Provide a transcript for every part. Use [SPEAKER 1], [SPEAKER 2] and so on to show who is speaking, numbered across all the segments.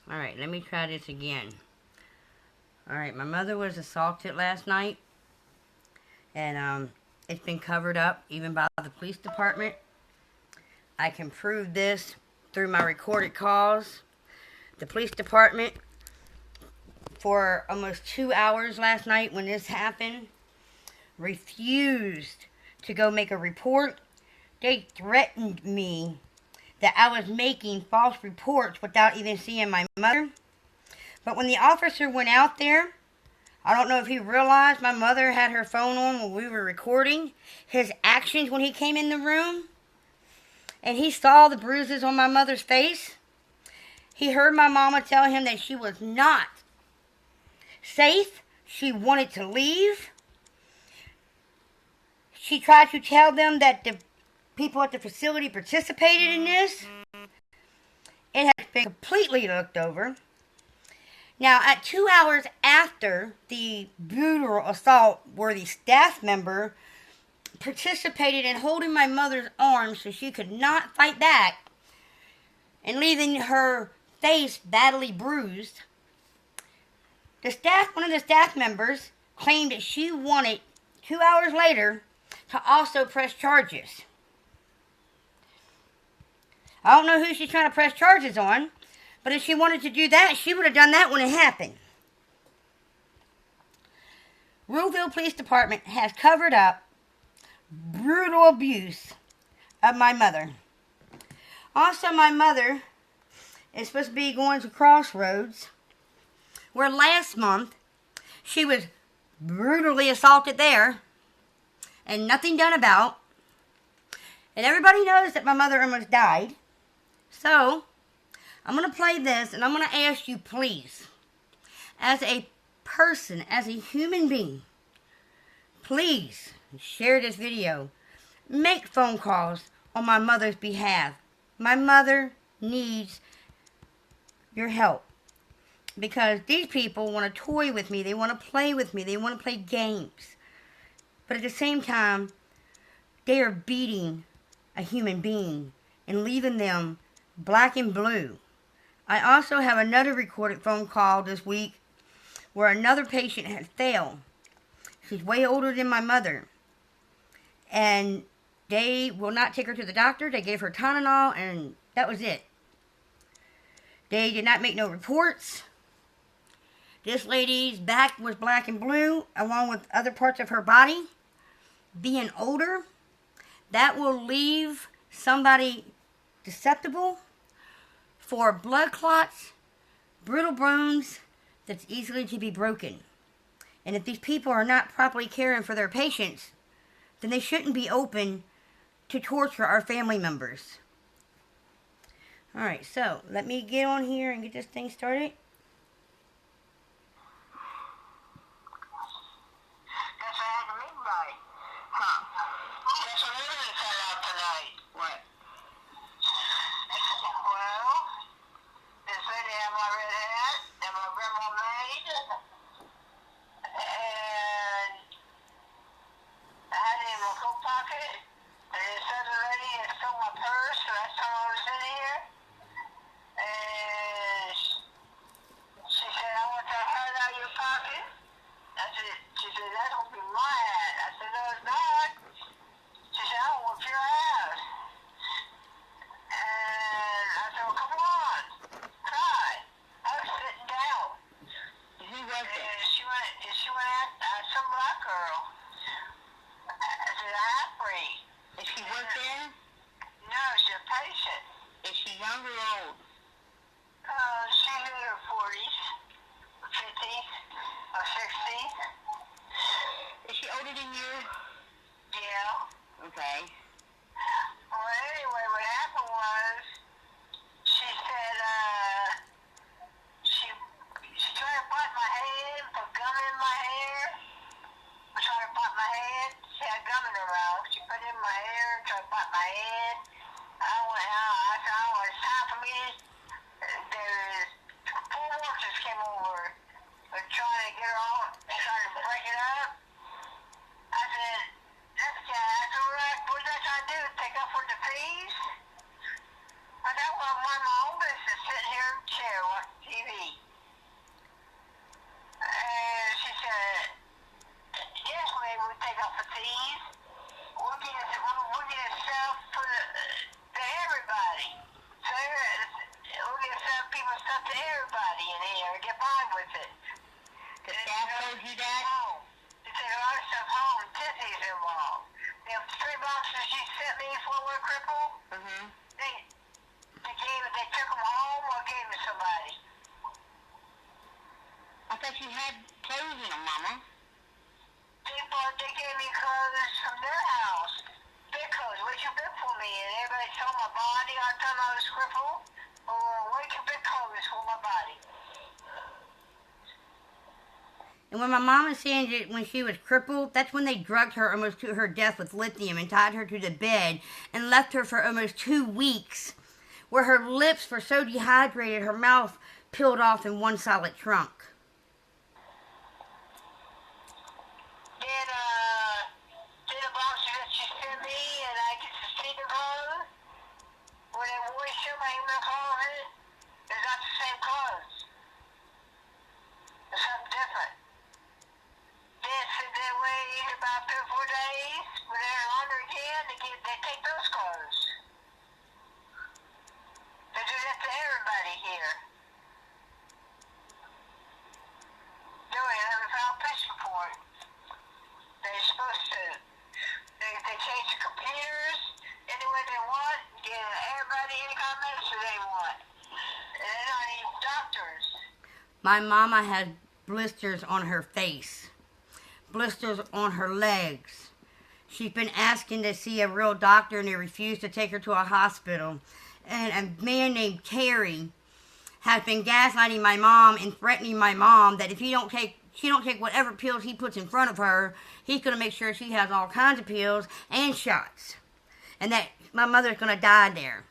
[SPEAKER 1] Alright, let me try this again. Alright, my mother was assaulted last night. And it's been covered up even by the police department. I can prove this through my recorded calls. The police department, for almost 2 hours last night when this happened, refused to go make a report. They threatened me that I was making false reports without even seeing my mother. But when the officer went out there, I don't know if he realized my mother had her phone on when we were recording his actions when he came in the room. And he saw the bruises on my mother's face. He heard my mama tell him that she was not safe. She wanted to leave. She tried to tell them that the people at the facility participated in this. It has been completely looked over. Now, at 2 hours after the brutal assault, where the staff member participated in holding my mother's arms so she could not fight back, and leaving her face badly bruised, one of the staff members claimed that she wanted, 2 hours later, to also press charges. I don't know who she's trying to press charges on, but if she wanted to do that, she would have done that when it happened. Ruleville Police Department has covered up brutal abuse of my mother. Also, my mother is supposed to be going to Crossroads, where last month she was brutally assaulted there and nothing done about. And everybody knows that my mother almost died. So, I'm going to play this, and I'm going to ask you, please, as a person, as a human being, please share this video. Make phone calls on my mother's behalf. My mother needs your help. Because these people want to toy with me. They want to play with me. They want to play games. But at the same time, they are beating a human being and leaving them black and blue. I also have another recorded phone call this week where another patient had failed. She's way older than my mother. And they will not take her to the doctor. They gave her Tylenol and that was it. They did not make no reports. This lady's back was black and blue along with other parts of her body. Being older, that will leave somebody susceptible for blood clots, brittle bones that's easily to be broken. And if these people are not properly caring for their patients, then they shouldn't be open to torture our family members. Alright, so let me get on here and get this thing started.
[SPEAKER 2] stuff to everybody in here and get by with it.
[SPEAKER 3] The staff told you that?
[SPEAKER 2] They take a lot of stuff home. Tiffany's involved. Them 3 boxes you sent me for one cripple, they took them home or gave them to somebody.
[SPEAKER 3] I thought you had clothes in them, Mama.
[SPEAKER 2] They gave me clothes from their house. Big clothes. Way too big for me. And everybody saw my body. I thought I was crippled. Or way too big clothes for my body.
[SPEAKER 1] And when my mom was saying that when she was crippled, that's when they drugged her almost to her death with lithium and tied her to the bed and left her for almost 2 weeks, where her lips were so dehydrated, her mouth peeled off in one solid trunk.
[SPEAKER 2] Then the boxes that you sent me and I get to see the clothes, when they wash them, I even clothes, it's not the same clothes. It's something different. They wait about 3 or 4 days. When they're under again, they take those clothes. They do that to everybody here. Doing it, I found a police report. They're supposed to. They change the computers any way they want, get everybody any kind of medicine they want. And they're not even doctors.
[SPEAKER 1] My mama had blisters on her face, blisters on her legs. She's been asking to see a real doctor and they refused to take her to a hospital. And a man named Terry has been gaslighting my mom and threatening my mom that if she don't take whatever pills he puts in front of her, he's going to make sure she has all kinds of pills and shots. And that my mother's going to die there.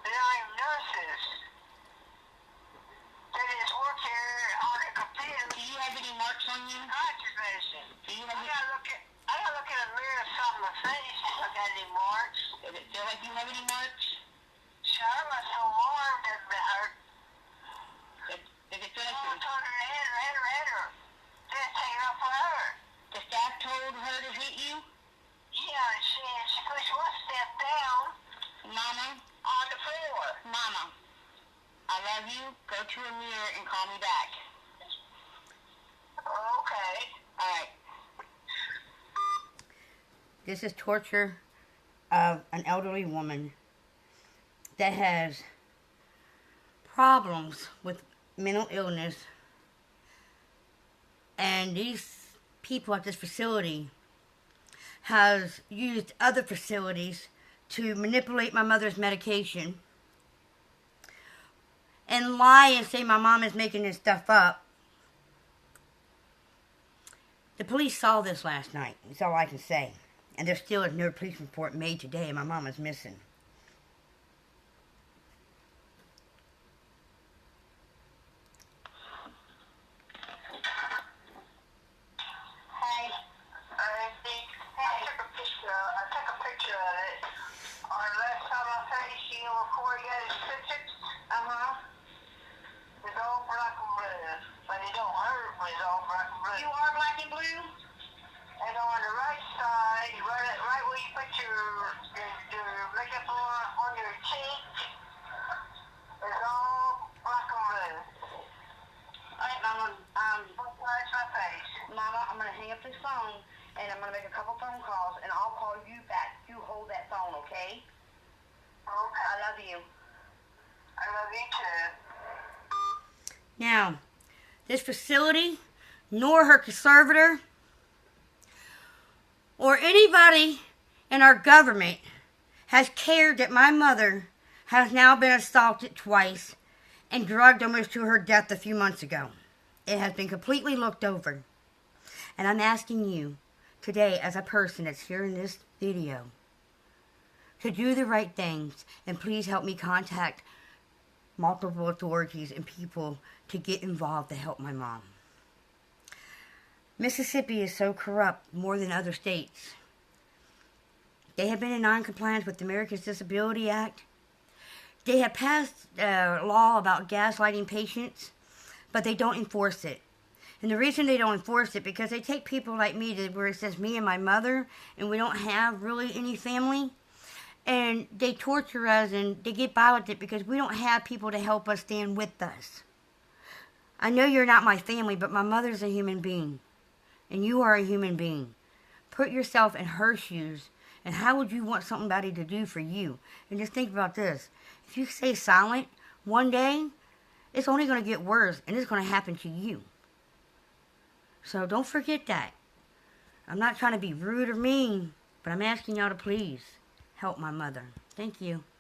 [SPEAKER 2] They're not even nurses. They just work here on the computer.
[SPEAKER 3] Do you have any marks on you?
[SPEAKER 2] Conscious medicine.
[SPEAKER 3] Do you have
[SPEAKER 2] I gotta look in the mirror and saw my face if I got any marks.
[SPEAKER 3] Does it feel like you have any marks?
[SPEAKER 2] Sure, my so arm doesn't hurt.
[SPEAKER 3] Does it feel like
[SPEAKER 2] I told her to hit her. Then take it off forever.
[SPEAKER 3] the staff told her to hit you?
[SPEAKER 2] Yeah, she pushed one step down
[SPEAKER 3] Mama?
[SPEAKER 2] on the floor.
[SPEAKER 3] Mama, I love you. Go to a mirror and call me back.
[SPEAKER 2] Okay.
[SPEAKER 3] All right.
[SPEAKER 1] This is torture of an elderly woman that has problems with mental illness. And these people at this facility has used other facilities to manipulate my mother's medication and lie and say my mom is making this stuff up. The police saw this last night. That's all I can say. And there still is no police report made today, and my mom is missing.
[SPEAKER 2] I took a picture of it. On the left side of my face, you know, before he got his pictures. It's all black and blue. But it don't hurt when it's all black and blue.
[SPEAKER 3] You are black and blue?
[SPEAKER 2] And on the right side, right where you put your makeup on your cheek, it's all black and blue.
[SPEAKER 3] All right, Mama.
[SPEAKER 2] Both sides of my face.
[SPEAKER 3] Mama, I'm going to hang up this phone, and I'm going to make a couple phone calls, and I'll call you back. You hold that phone, okay?
[SPEAKER 2] Okay.
[SPEAKER 3] I love you.
[SPEAKER 2] I love you too.
[SPEAKER 1] Now, this facility, nor her conservator, or anybody in our government has cared that my mother has now been assaulted twice and drugged almost to her death a few months ago. It has been completely looked over. And I'm asking you today, as a person that's hearing this video, to do the right things and please help me contact multiple authorities and people to get involved to help my mom. Mississippi is so corrupt more than other states. They have been in non-compliance with the Americans Disability Act. They have passed a law about gaslighting patients, but they don't enforce it. And the reason they don't enforce it, because they take people like me to where it says me and my mother, and we don't have really any family, and they torture us and they get by with it because we don't have people to help us stand with us. I know you're not my family, but my mother's a human being, and you are a human being. Put yourself in her shoes, and how would you want somebody to do for you? And just think about this. If you stay silent, one day, it's only going to get worse, and it's going to happen to you. So don't forget that. I'm not trying to be rude or mean, but I'm asking y'all to please help my mother. Thank you.